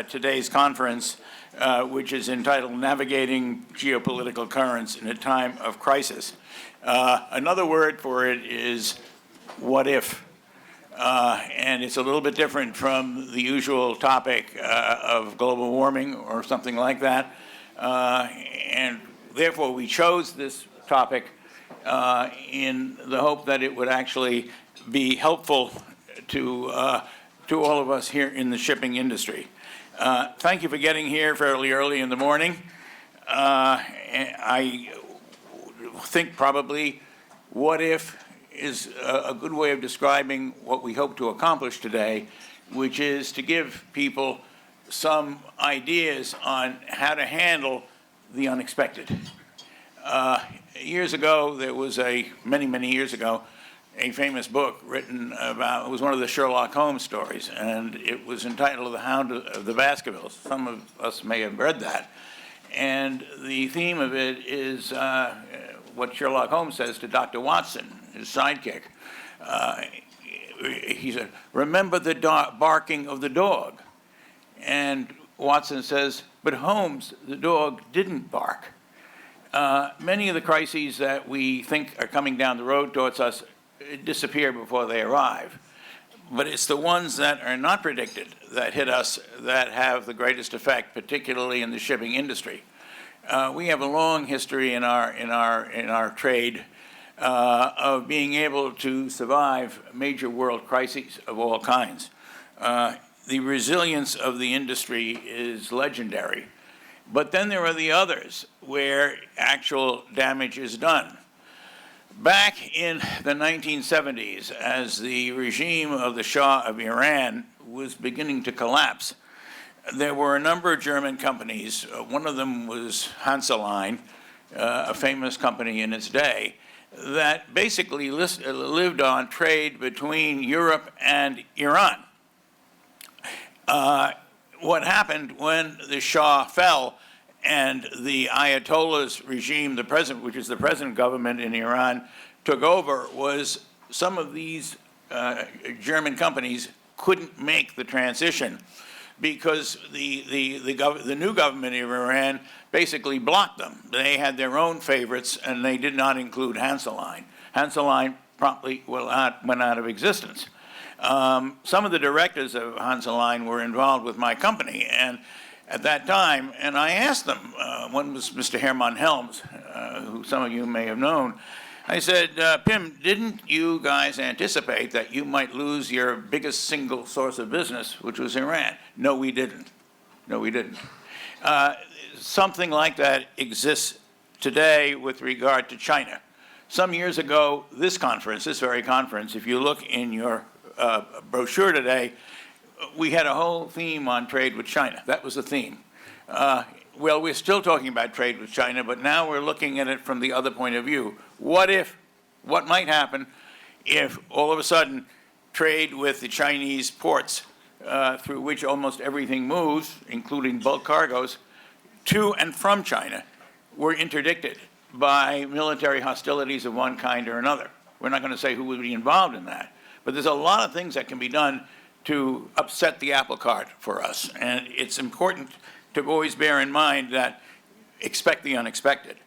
today's conference, which is entitled Navigating Geopolitical Currents in a Time of Crisis. Another word for it is what if? And it's a little bit different from the usual topic of global warming or something like that. And therefore, we chose this topic in the hope that it would actually be helpful to all of us here in the shipping industry. Thank you for getting here fairly early in the morning. I think probably what if is a good way of describing what we hope to accomplish today, which is to give people some ideas on how to handle the unexpected. Years ago, there was many years ago, a famous book written about, it was one of the Sherlock Holmes stories, and it was entitled The Hound of the Baskervilles. Some of us may have read that. And the theme of it is what Sherlock Holmes says to Dr. Watson, his sidekick. He said, "Remember the barking of the dog." And Watson says, "But Holmes, the dog didn't bark." Many of the crises that we think are coming down the road towards us disappear before they arrive. But it's the ones that are not predicted that hit us that have the greatest effect, particularly in the shipping industry. We have a long history in our trade of being able to survive major world crises of all kinds. The resilience of the industry is legendary. But then there are the others where actual damage is done. Back in the 1970s, as the regime of the Shah of Iran was beginning to collapse, there were a number of German companies. One of them was Hanseline, a famous company in its day, that basically lived on trade between Europe and Iran. What happened when the Shah fell and the Ayatollah's regime, which is the present government in Iran, took over, was some of these German companies couldn't make the transition because the new government of Iran basically blocked them. They had their own favorites, and they did not include Hanseline. Hanseline promptly went out of existence. Some of the directors of Hanseline were involved with my company, and at that time, and I asked them, one was Mr. Hermann Helms, who some of you may have known. I said, Pim, didn't you guys anticipate that you might lose your biggest single source of business, which was Iran? No, we didn't. No, we didn't. Something like that exists today with regard to China. Some years ago, this very conference, if you look in your brochure today, we had a whole theme on trade with China. That was the theme. Well, we're still talking about trade with China, but now we're looking at it from the other point of view. What might happen if all of a sudden trade with the Chinese ports, through which almost everything moves, including bulk cargoes, to and from China, were interdicted by military hostilities of one kind or another? We're not going to say who would be involved in that, but there's a lot of things that can be done to upset the apple cart for us. And it's important to always bear in mind that expect the unexpected.